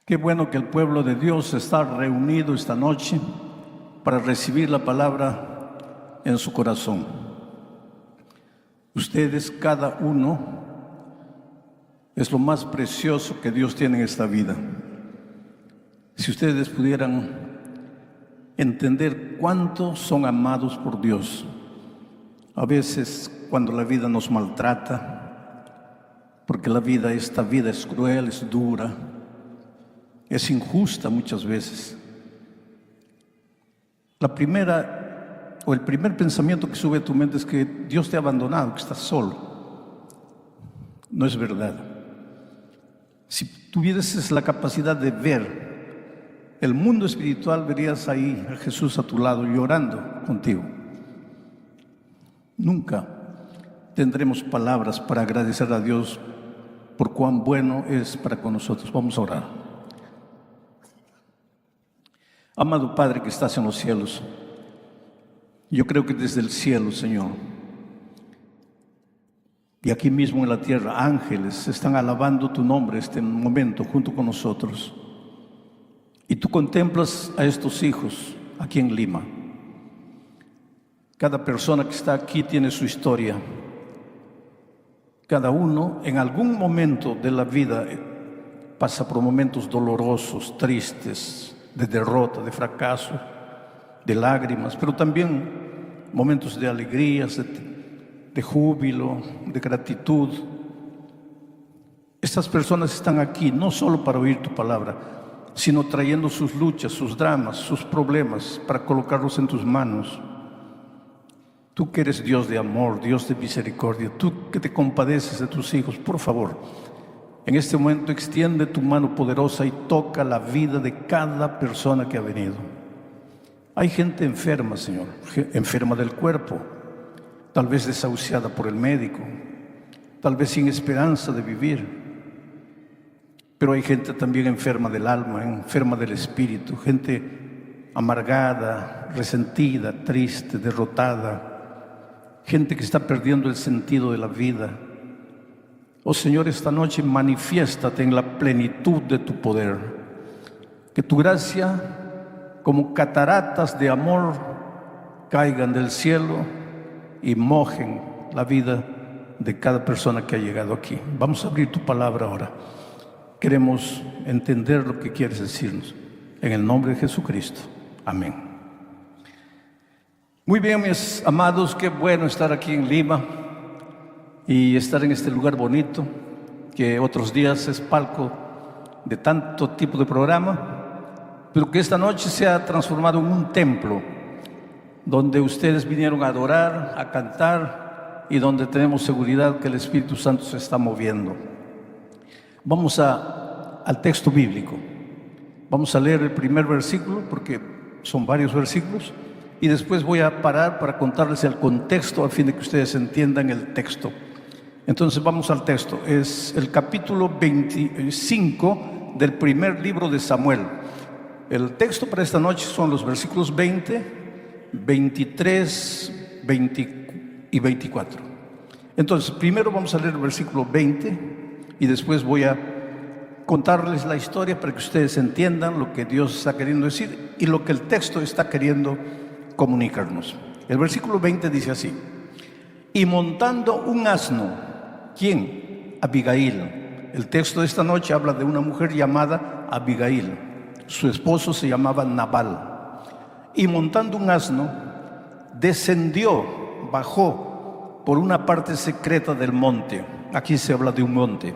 Qué bueno que el pueblo de Dios está reunido esta noche para recibir la palabra en su corazón. Ustedes, cada uno, es lo más precioso que Dios tiene en esta vida. Si ustedes pudieran entender cuánto son amados por Dios. A veces, cuando la vida nos maltrata, porque esta vida es cruel, es dura, es injusta muchas veces. El primer pensamiento que sube a tu mente es que Dios te ha abandonado, que estás solo. No es verdad. Si tuvieses la capacidad de ver el mundo espiritual, verías ahí a Jesús a tu lado llorando contigo. Nunca tendremos palabras para agradecer a Dios por cuán bueno es para con nosotros. Vamos a orar. Amado Padre que estás en los cielos, yo creo que desde el cielo, Señor, y aquí mismo en la tierra, ángeles están alabando tu nombre este momento junto con nosotros. Y tú contemplas a estos hijos aquí en Lima. Cada persona que está aquí tiene su historia. Cada uno en algún momento de la vida pasa por momentos dolorosos, tristes, de derrota, de fracaso, de lágrimas, pero también momentos de alegrías, de júbilo, de gratitud. Estas personas están aquí no solo para oír tu palabra, sino trayendo sus luchas, sus dramas, sus problemas, para colocarlos en tus manos. Tú que eres Dios de amor, Dios de misericordia, tú que te compadeces de tus hijos, por favor, en este momento extiende tu mano poderosa y toca la vida de cada persona que ha venido. Hay gente enferma, Señor, enferma del cuerpo, tal vez desahuciada por el médico, tal vez sin esperanza de vivir. Pero hay gente también enferma del alma, enferma del espíritu, gente amargada, resentida, triste, derrotada, gente que está perdiendo el sentido de la vida. Oh Señor, esta noche manifiéstate en la plenitud de tu poder. Que tu gracia, como cataratas de amor, caigan del cielo y mojen la vida de cada persona que ha llegado aquí. Vamos a abrir tu palabra ahora. Queremos entender lo que quieres decirnos. En el nombre de Jesucristo. Amén. Muy bien, mis amados, qué bueno estar aquí en Lima y estar en este lugar bonito, que otros días es palco de tanto tipo de programa, pero que esta noche se ha transformado en un templo donde ustedes vinieron a adorar, a cantar y donde tenemos seguridad que el Espíritu Santo se está moviendo. Vamos al texto bíblico. Vamos a leer el primer versículo porque son varios versículos y después voy a parar para contarles el contexto a fin de que ustedes entiendan el texto. Entonces vamos al texto. Es el capítulo 25 del primer libro de Samuel. El texto para esta noche son los versículos 20, 23, 20 y 24. Entonces primero vamos a leer el versículo 20 y después voy a contarles la historia para que ustedes entiendan lo que Dios está queriendo decir y lo que el texto está queriendo comunicarnos. El versículo 20 dice así: y montando un asno. ¿Quién? Abigail. El texto de esta noche habla de una mujer llamada Abigail. Su esposo se llamaba Nabal. Y montando un asno, bajó por una parte secreta del monte. Aquí se habla de un monte.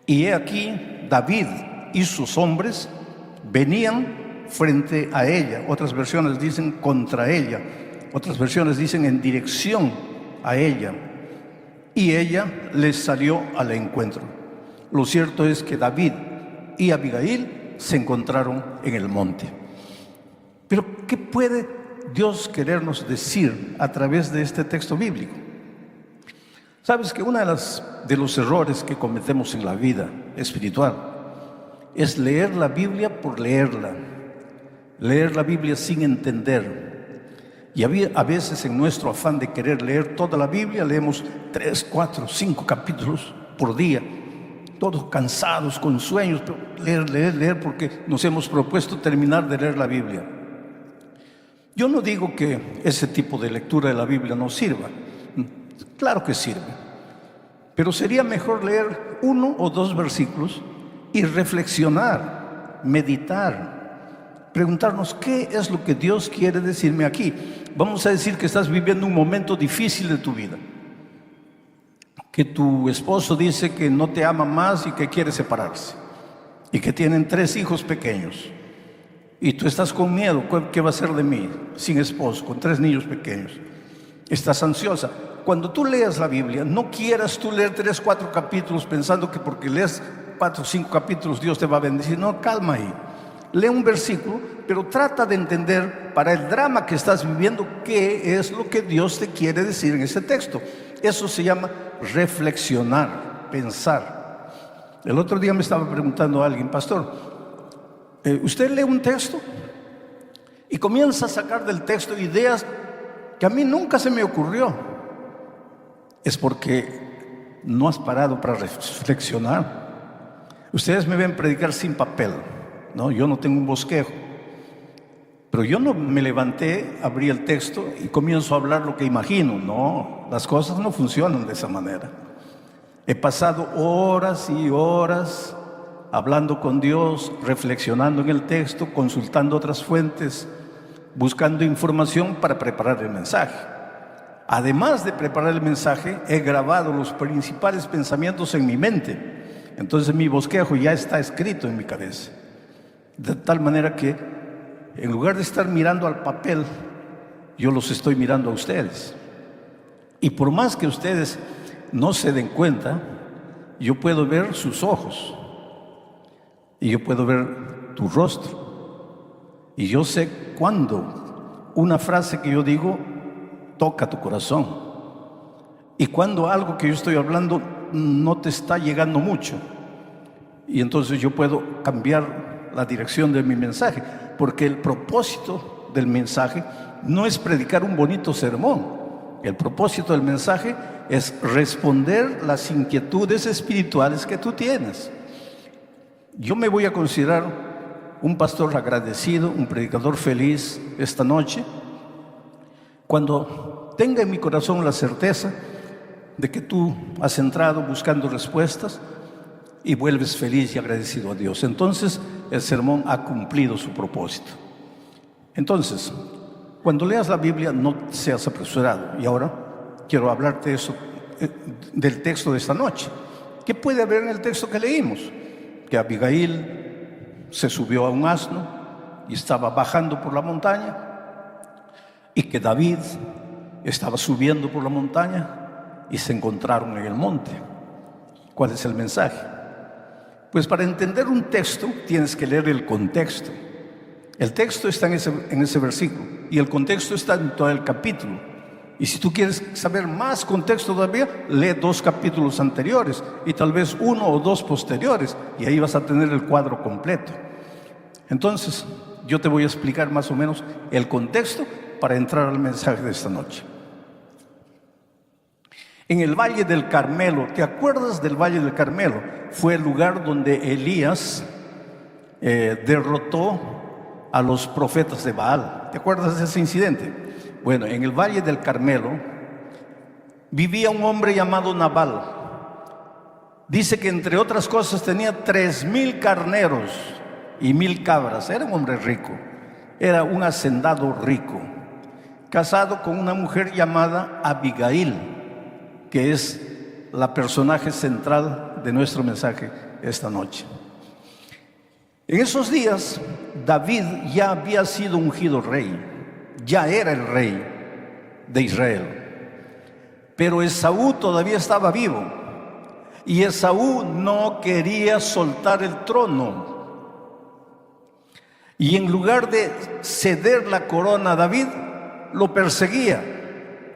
Y he aquí, David y sus hombres venían frente a ella. Otras versiones dicen contra ella. Otras versiones dicen en dirección a ella. Y ella les salió al encuentro. Lo cierto es que David y Abigail se encontraron en el monte. Pero ¿qué puede Dios querernos decir a través de este texto bíblico? Sabes que uno de los errores que cometemos en la vida espiritual es leer la Biblia por leerla, leer la Biblia sin entender. Y a veces en nuestro afán de querer leer toda la Biblia leemos 3, 4, 5 capítulos por día. todos cansados, con sueños, pero leer, porque nos hemos propuesto terminar de leer la Biblia. Yo no digo que ese tipo de lectura de la Biblia no sirva. Claro que sirve. Pero sería mejor leer 1 o 2 versículos y reflexionar, meditar, preguntarnos qué es lo que Dios quiere decirme aquí. Vamos a decir que estás viviendo un momento difícil de tu vida, que tu esposo dice que no te ama más y que quiere separarse, y que tienen 3 hijos pequeños, y tú estás con miedo. ¿Qué va a ser de mí sin esposo, con 3 niños pequeños? Estás ansiosa. Cuando tú leas la Biblia, no quieras tú leer 3, 4 capítulos pensando que porque lees 4 o 5 capítulos Dios te va a bendecir. No, calma ahí. Lee un versículo, pero trata de entender para el drama que estás viviendo qué es lo que Dios te quiere decir en ese texto. Eso se llama reflexionar, pensar. El otro día me estaba preguntando a alguien: pastor, ¿usted lee un texto y comienza a sacar del texto ideas que a mí nunca se me ocurrió? Es porque no has parado para reflexionar. Ustedes me ven predicar sin papel, ¿no? Yo no tengo un bosquejo, pero yo no me levanté, abrí el texto y comienzo a hablar lo que imagino. No, las cosas no funcionan de esa manera. He pasado horas y horas hablando con Dios, reflexionando en el texto, consultando otras fuentes, buscando información para preparar el mensaje. Además de preparar el mensaje, he grabado los principales pensamientos en mi mente. Entonces mi bosquejo ya está escrito en mi cabeza, de tal manera que en lugar de estar mirando al papel, yo los estoy mirando a ustedes. Y por más que ustedes no se den cuenta, yo puedo ver sus ojos y yo puedo ver tu rostro, y yo sé cuándo una frase que yo digo toca tu corazón y cuando algo que yo estoy hablando no te está llegando mucho, y entonces yo puedo cambiar la dirección de mi mensaje, porque el propósito del mensaje no es predicar un bonito sermón. El propósito del mensaje es responder las inquietudes espirituales que tú tienes. Yo me voy a considerar un pastor agradecido, un predicador feliz esta noche, cuando tenga en mi corazón la certeza de que tú has entrado buscando respuestas y vuelves feliz y agradecido a Dios. Entonces el sermón ha cumplido su propósito. Entonces, cuando leas la Biblia, no seas apresurado. Y ahora quiero hablarte de eso, del texto de esta noche. ¿Qué puede haber en el texto que leímos? Que Abigail se subió a un asno y estaba bajando por la montaña, y que David estaba subiendo por la montaña y se encontraron en el monte. ¿Cuál es el mensaje? Pues para entender un texto tienes que leer el contexto. El texto está en ese versículo y el contexto está en todo el capítulo. Y si tú quieres saber más contexto todavía, lee 2 capítulos anteriores y tal vez 1 o 2 posteriores, y ahí vas a tener el cuadro completo. Entonces, yo te voy a explicar más o menos el contexto para entrar al mensaje de esta noche. En el Valle del Carmelo, ¿te acuerdas del Valle del Carmelo? Fue el lugar donde Elías derrotó a los profetas de Baal. ¿Te acuerdas de ese incidente? Bueno, en el Valle del Carmelo vivía un hombre llamado Nabal. Dice que entre otras cosas tenía 3,000 carneros y 1,000 cabras. Era un hombre rico, era un hacendado rico, casado con una mujer llamada Abigail, que es la personaje central de nuestro mensaje esta noche. En esos días, David ya había sido ungido rey, ya era el rey de Israel, pero Esaú todavía estaba vivo, y Esaú no quería soltar el trono, y en lugar de ceder la corona a David, lo perseguía,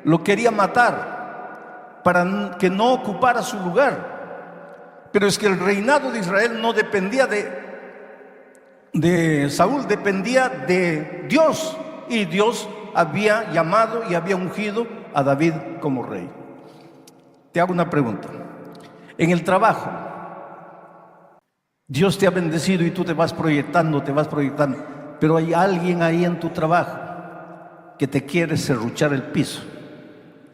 lo quería matar para que no ocupara su lugar. Pero es que el reinado de Israel no dependía de Saúl, dependía de Dios, y Dios había llamado y había ungido a David como rey. Te hago una pregunta. En el trabajo, Dios te ha bendecido y tú te vas proyectando, pero hay alguien ahí en tu trabajo que te quiere serruchar el piso.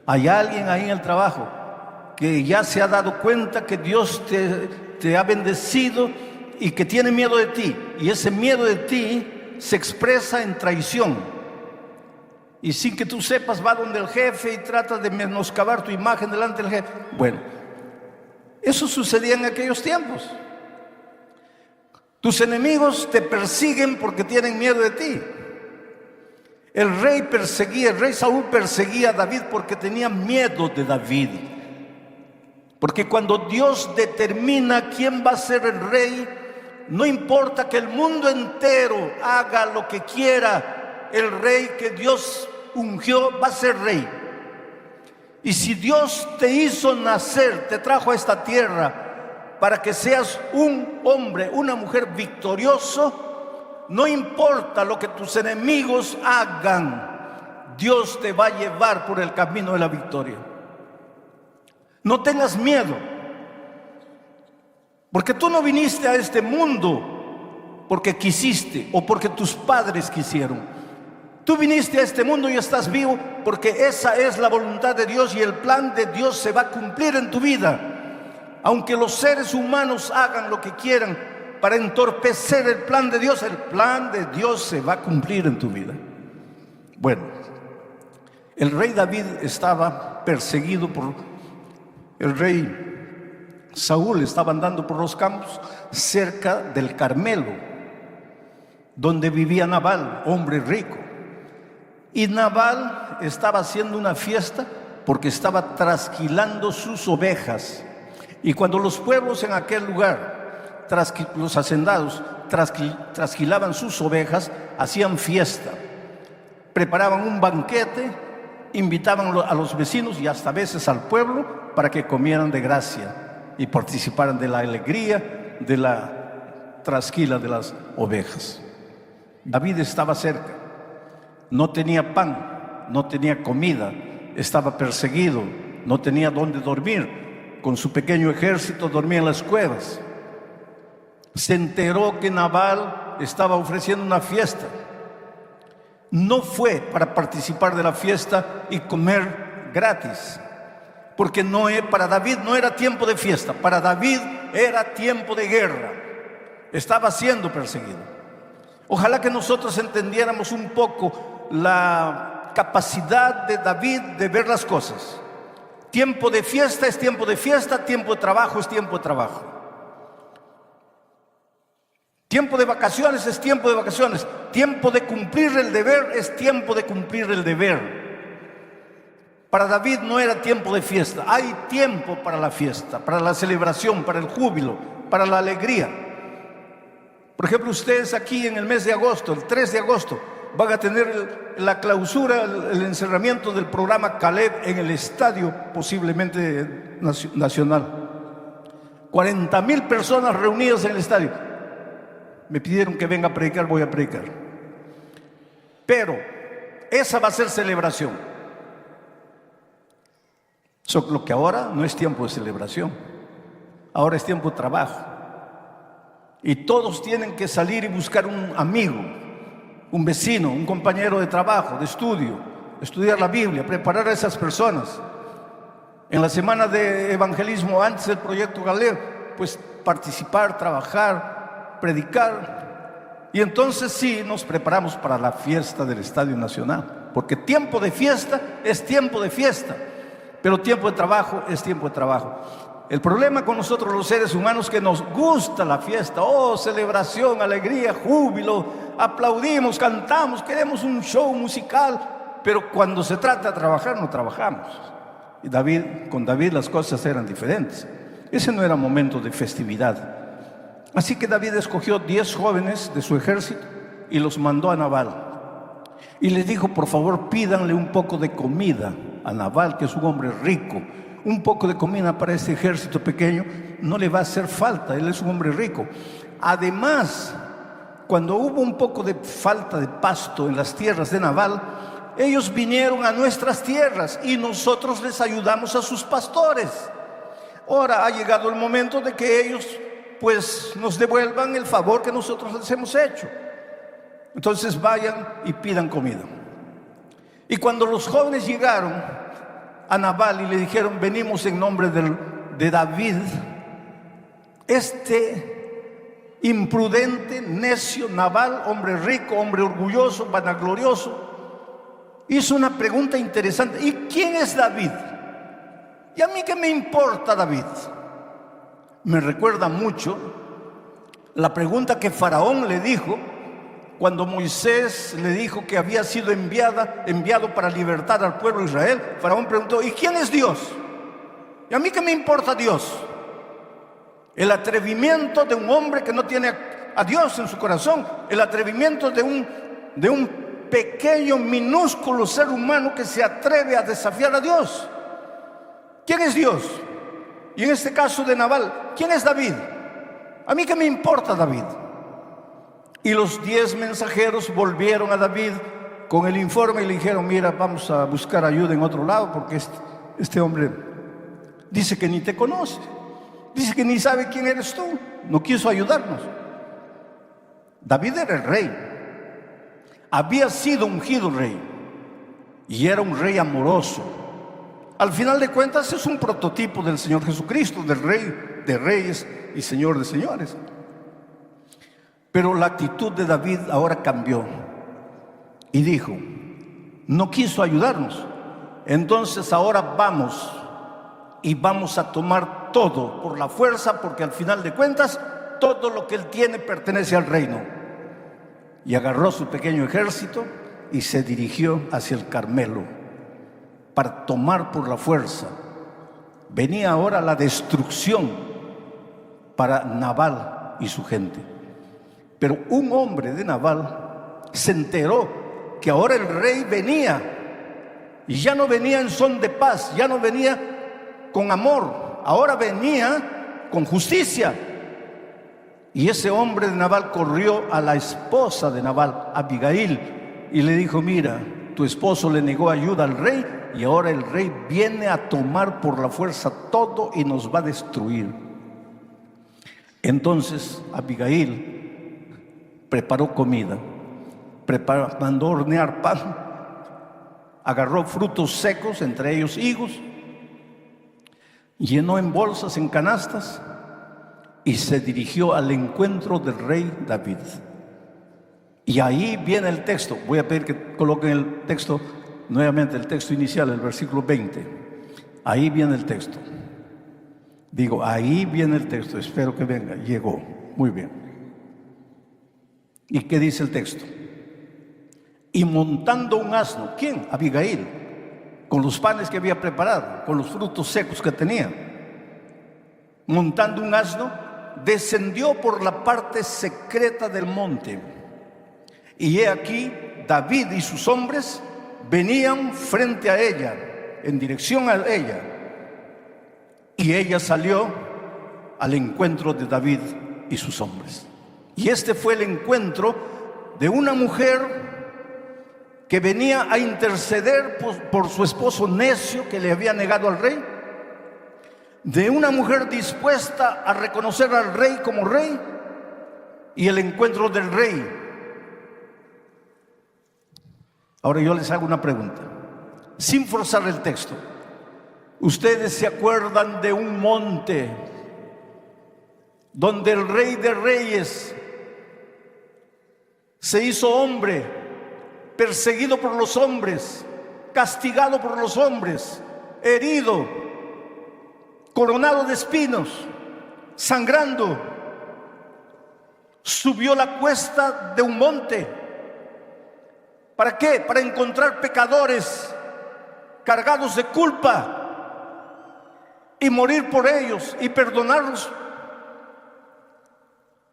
Hay alguien ahí en el trabajo que ya se ha dado cuenta que Dios te ha bendecido y que tiene miedo de ti. Y ese miedo de ti se expresa en traición. Y sin que tú sepas, va donde el jefe y trata de menoscabar tu imagen delante del jefe. Bueno, eso sucedía en aquellos tiempos. Tus enemigos te persiguen porque tienen miedo de ti. El rey Saúl perseguía a David porque tenía miedo de David. Porque cuando Dios determina quién va a ser el rey, no importa que el mundo entero haga lo que quiera, el rey que Dios ungió va a ser rey. Y si Dios te hizo nacer, te trajo a esta tierra para que seas un hombre, una mujer victorioso, no importa lo que tus enemigos hagan, Dios te va a llevar por el camino de la victoria. No tengas miedo, porque tú no viniste a este mundo porque quisiste o porque tus padres quisieron. Tú viniste a este mundo y estás vivo porque esa es la voluntad de Dios y el plan de Dios se va a cumplir en tu vida. Aunque los seres humanos hagan lo que quieran para entorpecer el plan de Dios se va a cumplir en tu vida. Bueno, el rey David estaba perseguido por el rey Saúl. Estaba andando por los campos cerca del Carmelo, donde vivía Nabal, hombre rico. Y Nabal estaba haciendo una fiesta porque estaba trasquilando sus ovejas. Y cuando los pueblos en aquel lugar, los hacendados, trasquilaban sus ovejas, hacían fiesta, preparaban un banquete, invitaban a los vecinos y hasta a veces al pueblo para que comieran de gracia y participaran de la alegría de la trasquila de las ovejas. David estaba cerca, no tenía pan, no tenía comida, estaba perseguido, no tenía dónde dormir. Con su pequeño ejército dormía en las cuevas. Se enteró que Nabal estaba ofreciendo una fiesta. No fue para participar de la fiesta y comer gratis, porque para David no era tiempo de fiesta, para David era tiempo de guerra. Estaba siendo perseguido. Ojalá que nosotros entendiéramos un poco la capacidad de David de ver las cosas. Tiempo de fiesta es tiempo de fiesta, tiempo de trabajo es tiempo de trabajo. Tiempo de vacaciones es tiempo de vacaciones. Tiempo de cumplir el deber es tiempo de cumplir el deber. Para David no era tiempo de fiesta. Hay tiempo para la fiesta, para la celebración, para el júbilo, para la alegría. Por ejemplo, ustedes aquí en el mes de agosto, el 3 de agosto, van a tener la clausura, el encerramiento del programa Caleb en el estadio, posiblemente nacional. 40,000 personas reunidas en el estadio. Me pidieron que venga a predicar, voy a predicar. Pero esa va a ser celebración. Lo que ahora no es tiempo de celebración, ahora es tiempo de trabajo. Y todos tienen que salir y buscar un amigo, un vecino, un compañero de trabajo, de estudio, estudiar la Biblia, preparar a esas personas. En la semana de evangelismo, antes del proyecto Galileo, pues participar, trabajar, predicar. Y entonces sí nos preparamos para la fiesta del Estadio Nacional, porque tiempo de fiesta es tiempo de fiesta, pero tiempo de trabajo es tiempo de trabajo. El problema con nosotros los seres humanos es que nos gusta la fiesta, celebración, alegría, júbilo, aplaudimos, cantamos, queremos un show musical, pero cuando se trata de trabajar no trabajamos. Y con David las cosas eran diferentes. Ese no era momento de festividad. Así que David escogió 10 jóvenes de su ejército y los mandó a Nabal. Y les dijo, por favor, pídanle un poco de comida a Nabal, que es un hombre rico. Un poco de comida para este ejército pequeño no le va a hacer falta, él es un hombre rico. Además, cuando hubo un poco de falta de pasto en las tierras de Nabal, ellos vinieron a nuestras tierras y nosotros les ayudamos a sus pastores. Ahora ha llegado el momento de que ellos pues nos devuelvan el favor que nosotros les hemos hecho. Entonces vayan y pidan comida. Y cuando los jóvenes llegaron a Nabal y le dijeron: venimos en nombre de David, este imprudente, necio Nabal, hombre rico, hombre orgulloso, vanaglorioso, hizo una pregunta interesante: ¿y quién es David? ¿Y a mí qué me importa David? Me recuerda mucho la pregunta que Faraón le dijo cuando Moisés le dijo que había sido enviado para libertar al pueblo de Israel. Faraón preguntó: ¿y quién es Dios? ¿Y a mí qué me importa Dios? El atrevimiento de un hombre que no tiene a Dios en su corazón, el atrevimiento de un pequeño, minúsculo ser humano que se atreve a desafiar a Dios. ¿Quién es Dios? Y en este caso de Nabal, ¿quién es David? ¿A mí qué me importa David? Y los 10 mensajeros volvieron a David con el informe y le dijeron: mira, vamos a buscar ayuda en otro lado, porque este hombre dice que ni te conoce, dice que ni sabe quién eres tú, no quiso ayudarnos. David era el rey, había sido ungido rey, y era un rey amoroso. Al final de cuentas es un prototipo del Señor Jesucristo, del Rey de Reyes y Señor de Señores. Pero la actitud de David ahora cambió y dijo: no quiso ayudarnos, entonces ahora vamos a tomar todo por la fuerza, porque al final de cuentas todo lo que él tiene pertenece al reino. Y agarró su pequeño ejército y se dirigió hacia el Carmelo para tomar por la fuerza. Venía ahora la destrucción para Nabal y su gente. Pero un hombre de Nabal se enteró que ahora el rey venía, y ya no venía en son de paz, ya no venía con amor, ahora venía con justicia. Y ese hombre de Nabal corrió a la esposa de Nabal, Abigail, y le dijo: mira, tu esposo le negó ayuda al rey, y ahora el rey viene a tomar por la fuerza todo y nos va a destruir. Entonces Abigail preparó comida, mandó hornear pan, agarró frutos secos, entre ellos higos, llenó en bolsas, en canastas, y se dirigió al encuentro del rey David. Y ahí viene el texto. Voy a pedir que coloquen el texto nuevamente, el texto inicial, el versículo 20. Ahí viene el texto. Digo, ahí viene el texto. Espero que venga. Llegó. Muy bien. ¿Y qué dice el texto? Y montando un asno. ¿Quién? Abigail. Con los panes que había preparado, con los frutos secos que tenía. Montando un asno, descendió por la parte secreta del monte. Y he aquí, David y sus hombres venían frente a ella, en dirección a ella. Y ella salió al encuentro de David y sus hombres. Y este fue el encuentro de una mujer que venía a interceder por su esposo necio que le había negado al rey, de una mujer dispuesta a reconocer al rey como rey, y el encuentro del rey. Ahora yo les hago una pregunta, sin forzar el texto. ¿Ustedes se acuerdan de un monte donde el Rey de Reyes se hizo hombre, perseguido por los hombres, castigado por los hombres, herido, coronado de espinos, sangrando? Subió la cuesta de un monte. ¿Para qué? Para encontrar pecadores cargados de culpa y morir por ellos y perdonarlos.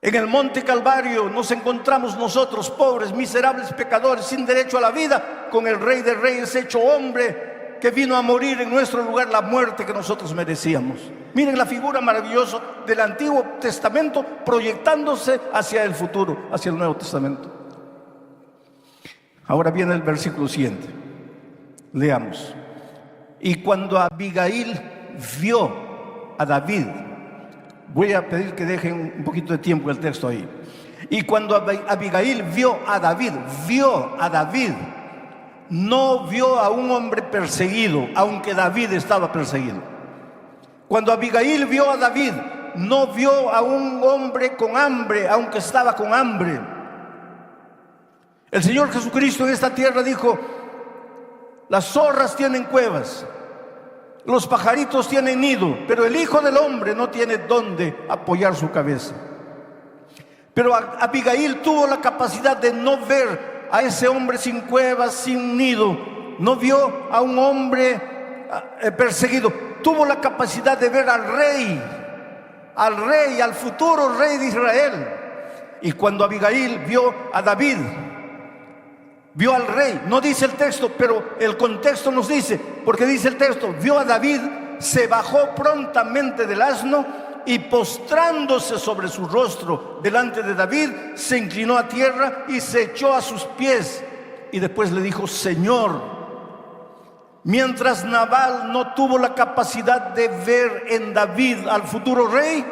En el monte Calvario nos encontramos nosotros, pobres, miserables pecadores, sin derecho a la vida, con el Rey de Reyes hecho hombre, que vino a morir en nuestro lugar la muerte que nosotros merecíamos. Miren la figura maravillosa del Antiguo Testamento proyectándose hacia el futuro, hacia el Nuevo Testamento. Ahora viene el versículo siguiente. Leamos. Y cuando Abigail vio a David Voy a pedir que dejen un poquito de tiempo el texto ahí. Y cuando Abigail vio a David, no vio a un hombre perseguido, aunque David estaba perseguido. Cuando Abigail vio a David, no vio a un hombre con hambre, aunque estaba con hambre. El Señor Jesucristo en esta tierra dijo: las zorras tienen cuevas, los pajaritos tienen nido, pero el Hijo del Hombre no tiene dónde apoyar su cabeza. Pero Abigail tuvo la capacidad de no ver a ese hombre sin cuevas, sin nido. No vio a un hombre perseguido. Tuvo la capacidad de ver al rey, al futuro rey de Israel. Y cuando Abigail vio a David, vio al rey, no dice el texto, pero el contexto nos dice, porque dice el texto: vio a David, se bajó prontamente del asno y postrándose sobre su rostro delante de David, se inclinó a tierra y se echó a sus pies. Y después le dijo: Señor. Mientras Nabal no tuvo la capacidad de ver en David al futuro rey,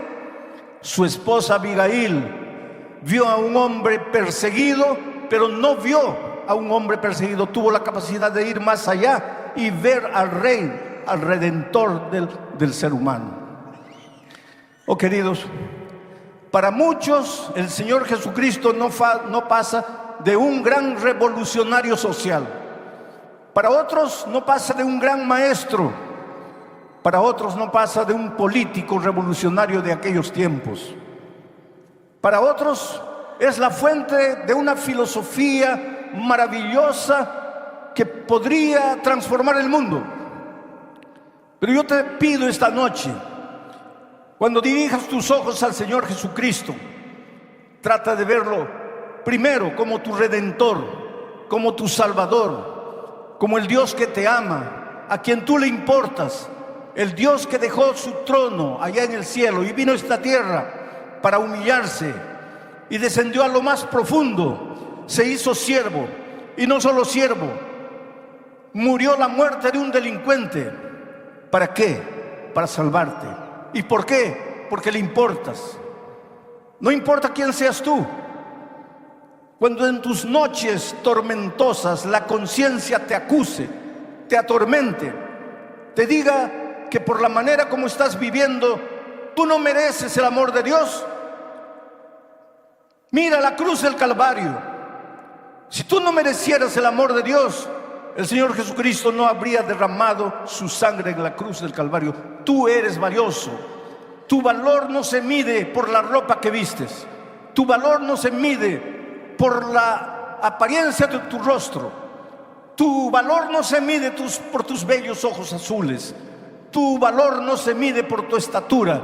su esposa Abigail vio a un hombre perseguido, pero no vio a un hombre perseguido. Tuvo la capacidad de ir más allá y ver al rey, al redentor del ser humano. Oh, queridos, para muchos el Señor Jesucristo no pasa de un gran revolucionario social. Para otros no pasa de un gran maestro. Para otros no pasa de un político revolucionario de aquellos tiempos. Para otros es la fuente de una filosofía maravillosa que podría transformar el mundo. Pero yo te pido esta noche, cuando dirijas tus ojos al Señor Jesucristo, trata de verlo primero como tu Redentor, como tu Salvador, como el Dios que te ama, a quien tú le importas, el Dios que dejó su trono allá en el cielo y vino a esta tierra para humillarse y descendió a lo más profundo, se hizo siervo, y no solo siervo, murió la muerte de un delincuente. ¿Para qué? Para salvarte. ¿Y por qué? Porque le importas. No importa quién seas tú. Cuando en tus noches tormentosas la conciencia te acuse, te atormente, te diga que por la manera como estás viviendo tú no mereces el amor de Dios, mira la cruz del Calvario. Si tú no merecieras el amor de Dios, el Señor Jesucristo no habría derramado su sangre en la cruz del Calvario. Tú eres valioso. Tu valor no se mide por la ropa que vistes. Tu valor no se mide por la apariencia de tu rostro. Tu valor no se mide por tus bellos ojos azules. Tu valor no se mide por tu estatura,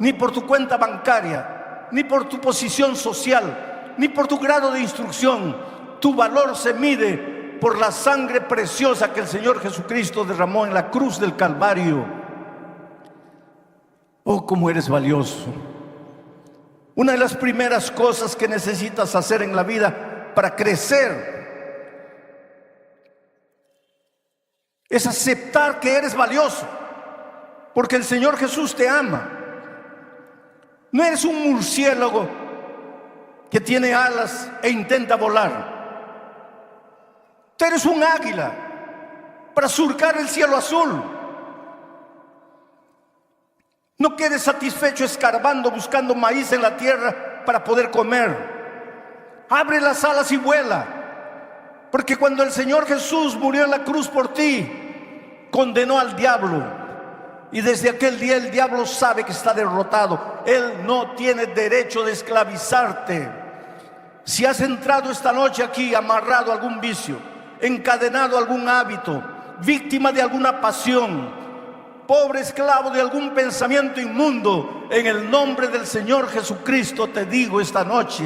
ni por tu cuenta bancaria, ni por tu posición social, ni por tu grado de instrucción. Tu valor se mide por la sangre preciosa que el Señor Jesucristo derramó en la cruz del Calvario. Oh, cómo eres valioso. Una de las primeras cosas que necesitas hacer en la vida para crecer es aceptar que eres valioso, porque el Señor Jesús te ama. No eres un murciélago que tiene alas e intenta volar. Tú eres un águila para surcar el cielo azul. No quedes satisfecho escarbando, buscando maíz en la tierra para poder comer. Abre las alas y vuela. Porque cuando el Señor Jesús murió en la cruz por ti, condenó al diablo. Y desde aquel día el diablo sabe que está derrotado. Él no tiene derecho de esclavizarte. Si has entrado esta noche aquí amarrado a algún vicio, encadenado a algún hábito, víctima de alguna pasión, pobre esclavo de algún pensamiento inmundo, en el nombre del Señor Jesucristo te digo esta noche: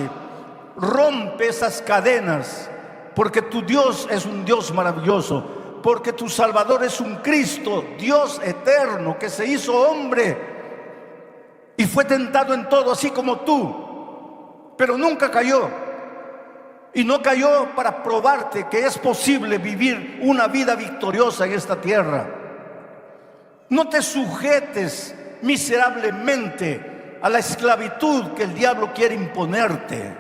rompe esas cadenas, porque tu Dios es un Dios maravilloso, porque tu Salvador es un Cristo, Dios eterno, que se hizo hombre y fue tentado en todo, así como tú, pero nunca cayó. Y no cayó para probarte que es posible vivir una vida victoriosa en esta tierra. No te sujetes miserablemente a la esclavitud que el diablo quiere imponerte.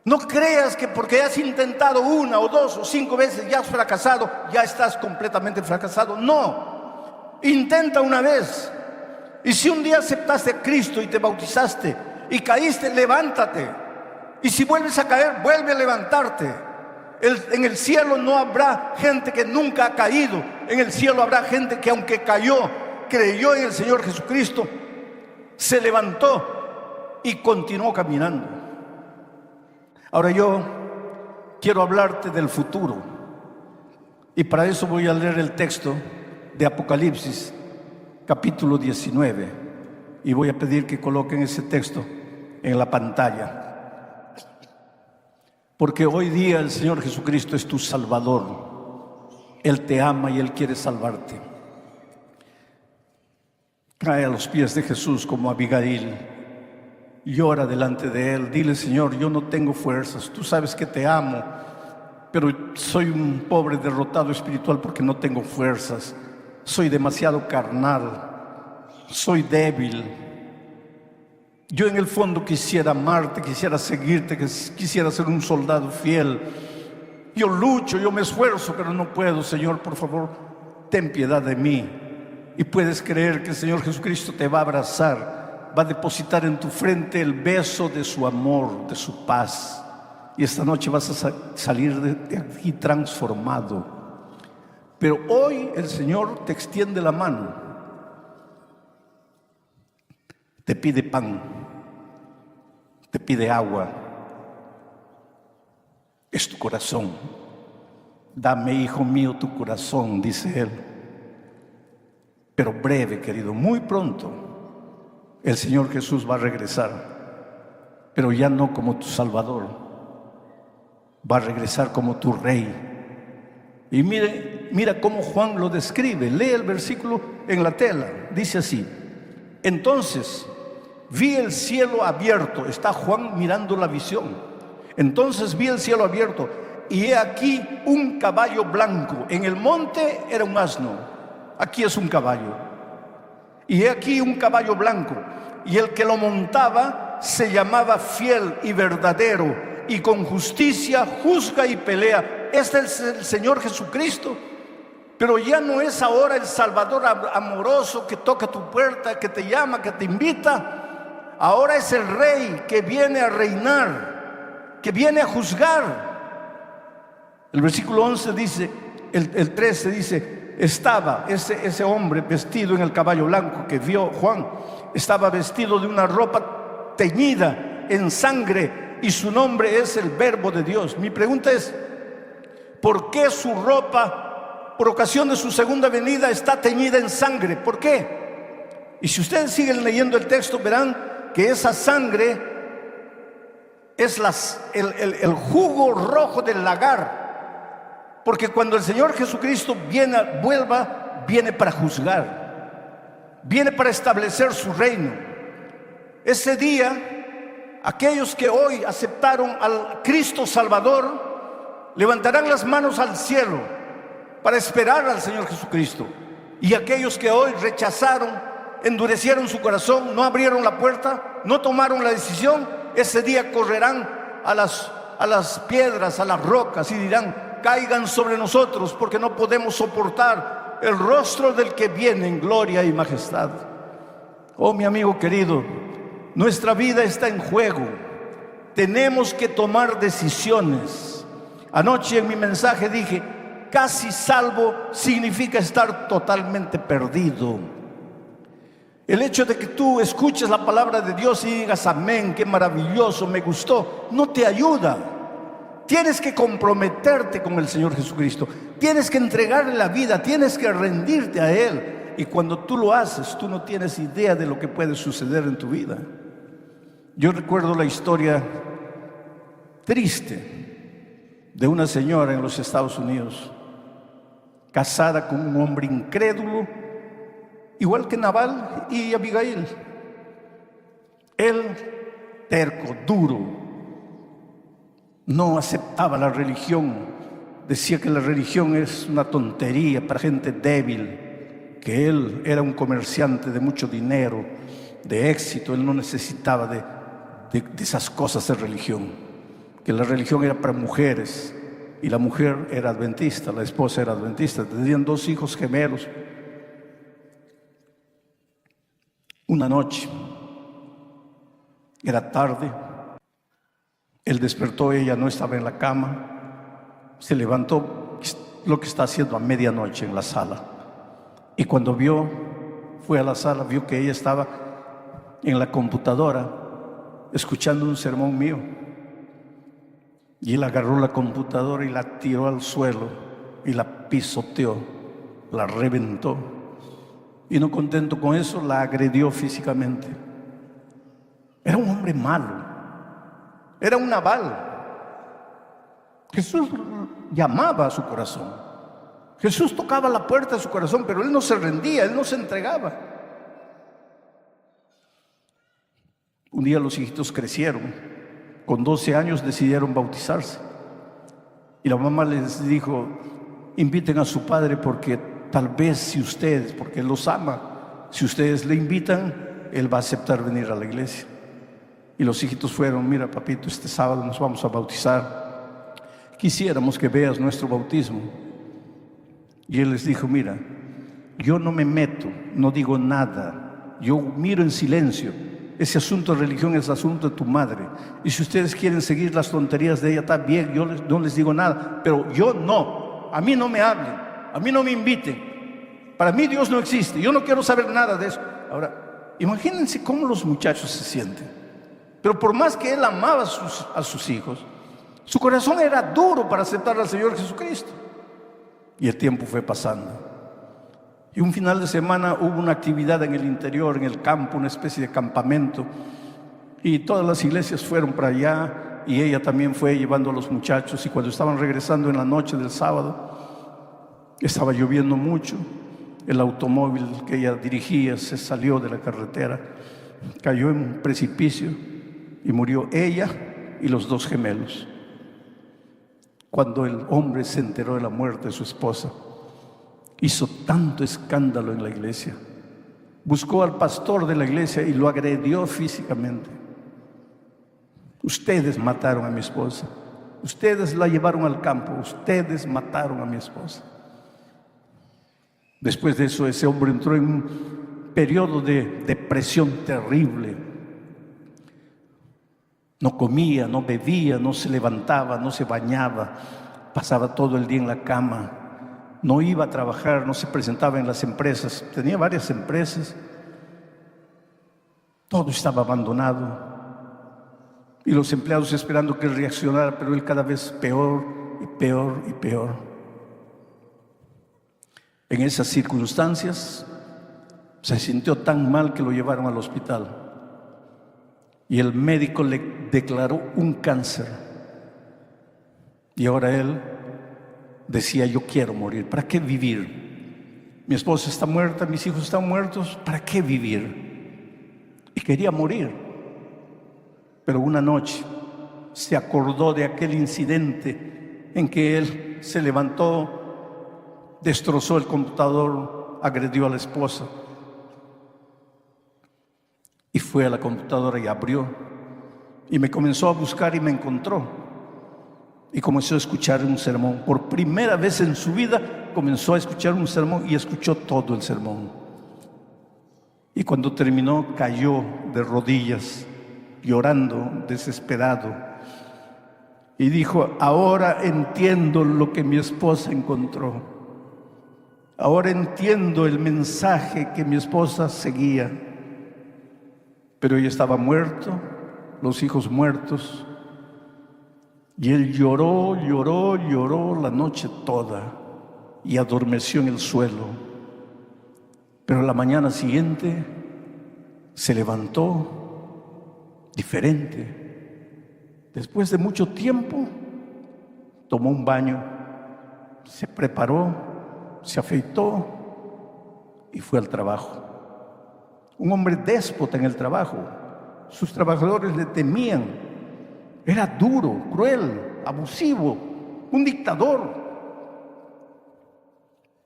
No creas que porque has intentado 1 o 2 o 5 veces ya has fracasado, ya estás completamente fracasado. No, intenta una vez. Y si un día aceptaste a Cristo y te bautizaste y caíste, levántate. Y si vuelves a caer, vuelve a levantarte. En el cielo no habrá gente que nunca ha caído. En el cielo habrá gente que aunque cayó, creyó en el Señor Jesucristo, se levantó y continuó caminando. Ahora yo quiero hablarte del futuro. Y para eso voy a leer el texto de Apocalipsis, capítulo 19. Y voy a pedir que coloquen ese texto en la pantalla. Porque hoy día el Señor Jesucristo es tu Salvador. Él te ama y Él quiere salvarte. Cae a los pies de Jesús como Abigail. Llora delante de Él. Dile: Señor, yo no tengo fuerzas. Tú sabes que te amo, pero soy un pobre derrotado espiritual porque no tengo fuerzas. Soy demasiado carnal. Soy débil. Yo en el fondo quisiera amarte, quisiera seguirte, quisiera ser un soldado fiel. Yo lucho, yo me esfuerzo, pero no puedo. Señor, por favor, ten piedad de mí. Y puedes creer que el Señor Jesucristo te va a abrazar, va a depositar en tu frente el beso de su amor, de su paz. Y esta noche vas a salir de aquí transformado. Pero hoy el Señor te extiende la mano. Te pide pan, te pide agua. Es tu corazón. Dame, hijo mío, tu corazón, dice Él. Pero breve, querido, muy pronto el Señor Jesús va a regresar, pero ya no como tu Salvador, va a regresar como tu Rey. Y mira cómo Juan lo describe. Lee el versículo en la tela. Dice así: entonces vi el cielo abierto. Está Juan mirando la visión. Entonces vi el cielo abierto, y he aquí un caballo blanco. En el monte era un asno, aquí es un caballo. Y he aquí un caballo blanco, y el que lo montaba se llamaba Fiel y Verdadero, y con justicia juzga y pelea. Este es el Señor Jesucristo. Pero ya no es ahora el Salvador amoroso que toca tu puerta, que te llama, que te invita. Ahora es el Rey que viene a reinar, que viene a juzgar. El versículo 11 dice, el 13 dice: estaba ese hombre vestido en el caballo blanco que vio Juan, estaba vestido de una ropa teñida en sangre, y su nombre es el Verbo de Dios. Mi pregunta es: ¿por qué su ropa, por ocasión de su segunda venida, está teñida en sangre? ¿Por qué? Y si ustedes siguen leyendo el texto, verán que esa sangre es el jugo rojo del lagar. Porque cuando el Señor Jesucristo viene para juzgar, viene para establecer su reino. Ese día, aquellos que hoy aceptaron al Cristo Salvador levantarán las manos al cielo para esperar al Señor Jesucristo. Y aquellos que hoy rechazaron, endurecieron su corazón, no abrieron la puerta, no tomaron la decisión, ese día correrán a las piedras, a las rocas, y dirán: caigan sobre nosotros, porque no podemos soportar el rostro del que viene en gloria y majestad. Oh, mi amigo querido, nuestra vida está en juego. Tenemos que tomar decisiones. Anoche en mi mensaje dije: casi salvo significa estar totalmente perdido. El hecho de que tú escuches la palabra de Dios y digas amén, qué maravilloso, me gustó, no te ayuda. Tienes que comprometerte con el Señor Jesucristo. Tienes que entregarle la vida, tienes que rendirte a Él. Y cuando tú lo haces, tú no tienes idea de lo que puede suceder en tu vida. Yo recuerdo la historia triste de una señora en los Estados Unidos, casada con un hombre incrédulo, igual que Nabal y Abigail. Él, terco, duro, no aceptaba la religión. Decía que la religión es una tontería para gente débil, que él era un comerciante de mucho dinero, de éxito. Él no necesitaba de esas cosas de religión, que la religión era para mujeres y la mujer era adventista, la esposa era adventista. Tenían 2 hijos gemelos. Una noche, era tarde, él despertó, ella no estaba en la cama, se levantó, lo que está haciendo a medianoche en la sala, y cuando fue a la sala, vio que ella estaba en la computadora escuchando un sermón mío, y él agarró la computadora y la tiró al suelo y la pisoteó, la reventó, y no contento con eso, la agredió físicamente. Era un hombre malo, era un Nabal. Jesús llamaba a su corazón, Jesús tocaba la puerta de su corazón, pero él no se rendía, él no se entregaba. Un día los hijitos crecieron, con 12 años decidieron bautizarse, y la mamá les dijo: inviten a su padre, porque tal vez si ustedes, porque él los ama, si ustedes le invitan, él va a aceptar venir a la iglesia. Y los hijitos fueron: mira, papito, este sábado nos vamos a bautizar, quisiéramos que veas nuestro bautismo. Y él les dijo: mira, yo no me meto, no digo nada, yo miro en silencio. Ese asunto de religión es asunto de tu madre, y si ustedes quieren seguir las tonterías de ella, está bien, yo no les digo nada, pero yo no, a mí no me hablen, a mí no me inviten. Para mí Dios no existe, yo no quiero saber nada de eso. Ahora, imagínense cómo los muchachos se sienten. Pero por más que él amaba a sus hijos, su corazón era duro para aceptar al Señor Jesucristo. Y el tiempo fue pasando. Y un final de semana hubo una actividad en el interior, en el campo, una especie de campamento. Y todas las iglesias fueron para allá, y ella también fue llevando a los muchachos. Y cuando estaban regresando en la noche del sábado, estaba lloviendo mucho. El automóvil que ella dirigía se salió de la carretera, cayó en un precipicio y murió ella y los 2 gemelos. Cuando el hombre se enteró de la muerte de su esposa, hizo tanto escándalo en la iglesia, buscó al pastor de la iglesia y lo agredió físicamente. Ustedes mataron a mi esposa, ustedes la llevaron al campo, ustedes mataron a mi esposa. Después de eso, ese hombre entró en un periodo de depresión terrible. No comía, no bebía, no se levantaba, no se bañaba, pasaba todo el día en la cama. No iba a trabajar, no se presentaba en las empresas. Tenía varias empresas. Todo estaba abandonado. Y los empleados esperando que él reaccionara, pero él cada vez peor y peor y peor. En esas circunstancias se sintió tan mal que lo llevaron al hospital. Y el médico le declaró un cáncer. Y ahora él decía: yo quiero morir, ¿para qué vivir? Mi esposa está muerta, mis hijos están muertos, ¿para qué vivir? Y quería morir. Pero una noche se acordó de aquel incidente en que él se levantó, destrozó el computador, agredió a la esposa. Y fue a la computadora y abrió, y me comenzó a buscar y me encontró. Y comenzó a escuchar un sermón. Por primera vez en su vida comenzó a escuchar un sermón, y escuchó todo el sermón. Y cuando terminó, cayó de rodillas, llorando, desesperado. Y dijo: ahora entiendo lo que mi esposa encontró. Ahora entiendo el mensaje que mi esposa seguía. Pero ella estaba muerto, los hijos muertos, y él lloró, lloró, lloró la noche toda y adormeció en el suelo. Pero la mañana siguiente se levantó diferente. Después de mucho tiempo, tomó un baño, se preparó, se afeitó y fue al trabajo. Un hombre déspota en el trabajo. Sus trabajadores le temían. Era duro, cruel, abusivo, un dictador.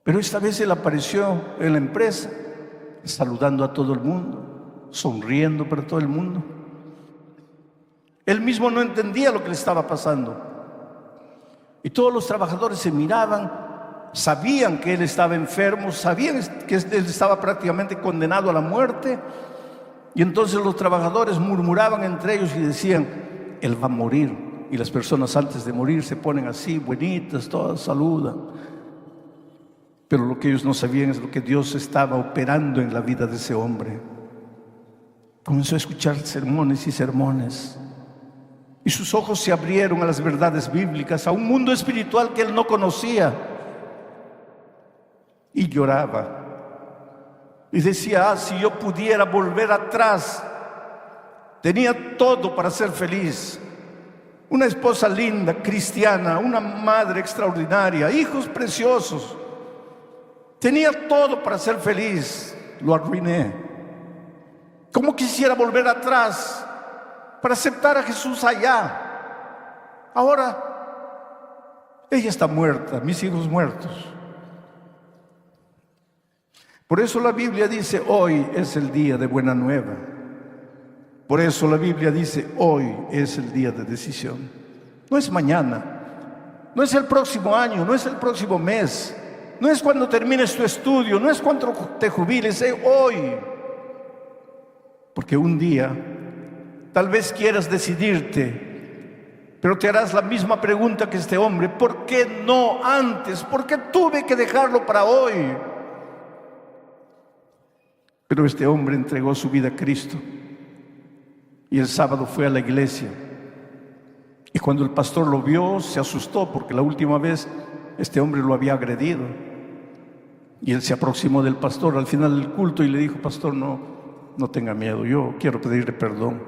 Pero esta vez él apareció en la empresa saludando a todo el mundo. sonriendo para todo el mundo. Él mismo no entendía lo que le estaba pasando. Y todos los trabajadores se miraban, sabían que él estaba enfermo, sabían que él estaba prácticamente condenado a la muerte. Y entonces los trabajadores murmuraban entre ellos y decían: él va a morir. Y las personas antes de morir se ponen así, buenitas, todas saludan. Pero lo que ellos no sabían es lo que Dios estaba operando en la vida de ese hombre. Comenzó a escuchar sermones y sermones. Y sus ojos se abrieron a las verdades bíblicas, a un mundo espiritual que él no conocía. Y lloraba. Y decía: si yo pudiera volver atrás, tenía todo para ser feliz. Una esposa linda, cristiana, una madre extraordinaria, hijos preciosos. Tenía todo para ser feliz. Lo arruiné. ¿Cómo quisiera volver atrás para aceptar a Jesús allá? Ahora, ella está muerta, mis hijos muertos. Por eso la Biblia dice: hoy es el día de buena nueva. Por eso la Biblia dice: hoy es el día de decisión. No es mañana, no es el próximo año, no es el próximo mes, no es cuando termines tu estudio, no es cuando te jubiles, es hoy. Porque un día tal vez quieras decidirte, pero te harás la misma pregunta que este hombre: ¿por qué no antes? ¿Por qué tuve que dejarlo para hoy? Pero este hombre entregó su vida a Cristo. Y el sábado fue a la iglesia. Y cuando el pastor lo vio, se asustó, porque la última vez este hombre lo había agredido. Y él se aproximó del pastor al final del culto y le dijo: pastor, no tenga miedo, yo quiero pedirle perdón.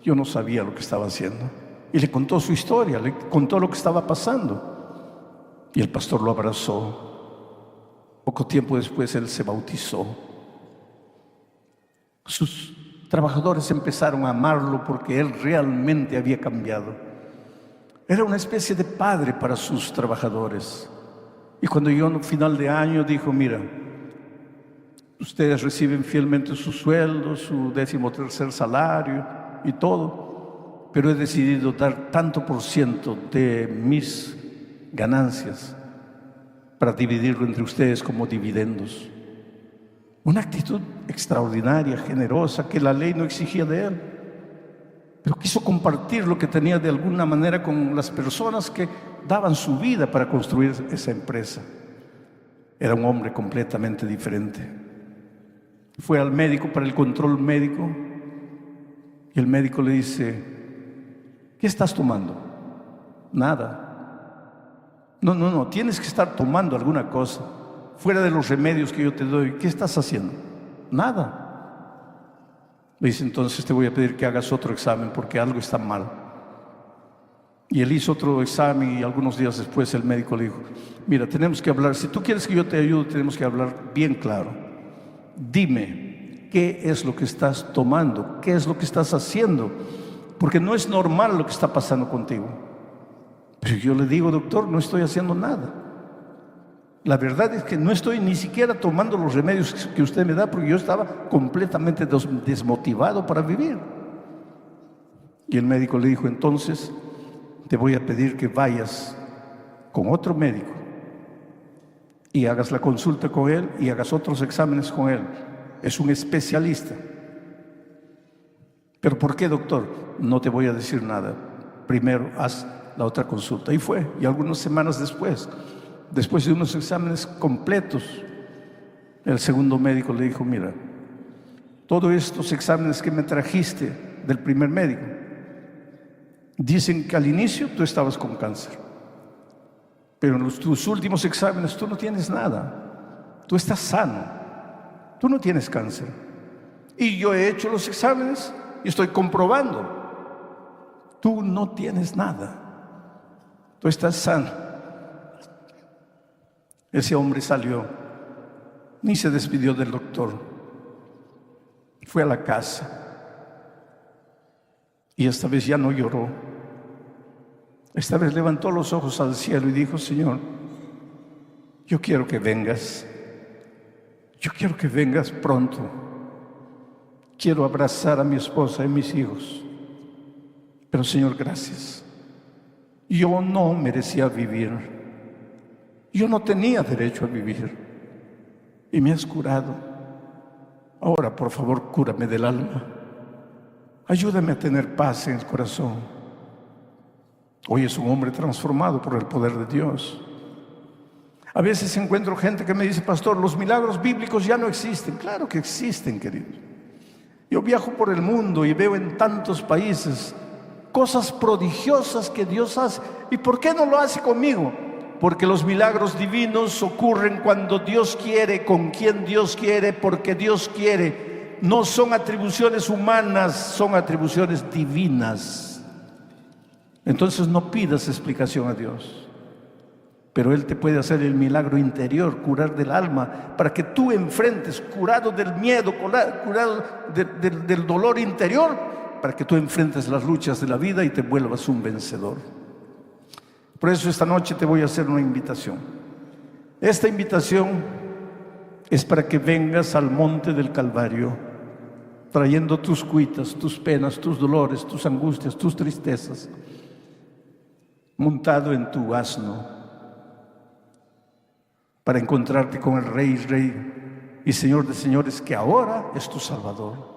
Yo no sabía lo que estaba haciendo. Y le contó su historia, le contó lo que estaba pasando. Y el pastor lo abrazó. Poco tiempo después él se bautizó. Sus trabajadores empezaron a amarlo porque él realmente había cambiado. Era una especie de padre para sus trabajadores. Y cuando llegó al final de año dijo: mira, ustedes reciben fielmente su sueldo, su 13º salario y todo, pero he decidido dar tanto por ciento de mis ganancias para dividirlo entre ustedes como dividendos. Una actitud extraordinaria, generosa, que la ley no exigía de él. Pero quiso compartir lo que tenía de alguna manera con las personas que daban su vida para construir esa empresa. Era un hombre completamente diferente. Fue al médico para el control médico y el médico le dice: ¿qué estás tomando? Nada. No, tienes que estar tomando alguna cosa fuera de los remedios que yo te doy. ¿Qué estás haciendo? Nada. Le dice: entonces te voy a pedir que hagas otro examen porque algo está mal. Y él hizo otro examen y algunos días después el médico le dijo: mira, tenemos que hablar, si tú quieres que yo te ayude, tenemos que hablar bien claro. Dime, ¿qué es lo que estás tomando? ¿Qué es lo que estás haciendo? Porque no es normal lo que está pasando contigo. Pero yo le digo: doctor, no estoy haciendo nada. La verdad es que no estoy ni siquiera tomando los remedios que usted me da, porque yo estaba completamente desmotivado para vivir. Y el médico le dijo: entonces te voy a pedir que vayas con otro médico y hagas la consulta con él y hagas otros exámenes con él. Es un especialista. ¿Pero por qué, doctor? No te voy a decir nada. Primero haz la otra consulta. Y fue. Y algunas semanas después de unos exámenes completos, el segundo médico le dijo: mira, todos estos exámenes que me trajiste del primer médico dicen que al inicio tú estabas con cáncer, pero en tus últimos exámenes tú no tienes nada, tú estás sano, tú no tienes cáncer. Y yo he hecho los exámenes y estoy comprobando, tú no tienes nada, tú estás sano. Ese hombre salió, ni se despidió del doctor, fue a la casa y esta vez ya no lloró. Esta vez levantó los ojos al cielo y dijo: Señor, yo quiero que vengas pronto. quiero abrazar a mi esposa y mis hijos. Pero Señor, gracias. Yo no merecía vivir. Yo no tenía derecho a vivir. Y me has curado. Ahora, por favor, cúrame del alma. Ayúdame a tener paz en el corazón. Hoy es un hombre transformado por el poder de Dios. A veces encuentro gente que me dice: pastor, los milagros bíblicos ya no existen. Claro que existen, querido. Yo viajo por el mundo y veo en tantos países cosas prodigiosas que Dios hace. ¿Y por qué no lo hace conmigo? Porque los milagros divinos ocurren cuando Dios quiere, con quien Dios quiere, porque Dios quiere. No son atribuciones humanas, son atribuciones divinas. Entonces no pidas explicación a Dios, pero Él te puede hacer el milagro interior, curar del alma, para que tú enfrentes, curado del miedo, curado del dolor interior, para que tú enfrentes las luchas de la vida y te vuelvas un vencedor. Por eso esta noche te voy a hacer una invitación. Esta invitación es para que vengas al monte del Calvario, trayendo tus cuitas, tus penas, tus dolores, tus angustias, tus tristezas, montado en tu asno, para encontrarte con el Rey y Señor de señores, que ahora es tu Salvador,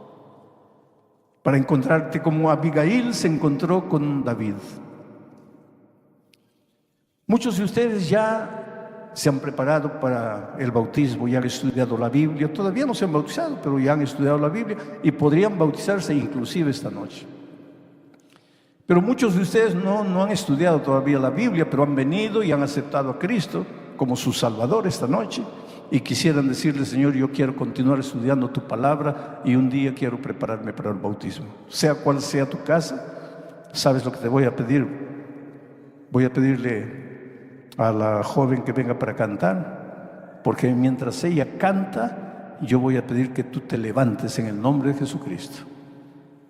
para encontrarte como Abigail se encontró con David. Muchos de ustedes ya se han preparado para el bautismo, ya han estudiado la Biblia. Todavía no se han bautizado, pero ya han estudiado la Biblia y podrían bautizarse inclusive esta noche. Pero muchos de ustedes no han estudiado todavía la Biblia, pero han venido y han aceptado a Cristo como su Salvador esta noche y quisieran decirle: Señor, yo quiero continuar estudiando tu palabra y un día quiero prepararme para el bautismo. Sea cual sea tu casa, ¿sabes lo que te voy a pedir? Voy a pedirle a la joven que venga para cantar, porque mientras ella canta, yo voy a pedir que tú te levantes en el nombre de Jesucristo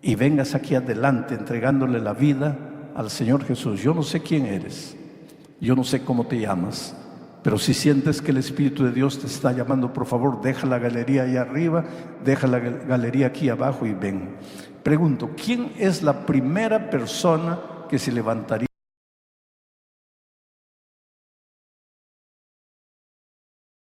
y vengas aquí adelante entregándole la vida al Señor Jesús. Yo no sé quién eres, yo no sé cómo te llamas, pero si sientes que el Espíritu de Dios te está llamando, por favor, deja la galería allá arriba, deja la galería aquí abajo y ven. Pregunto, ¿quién es la primera persona que se levantaría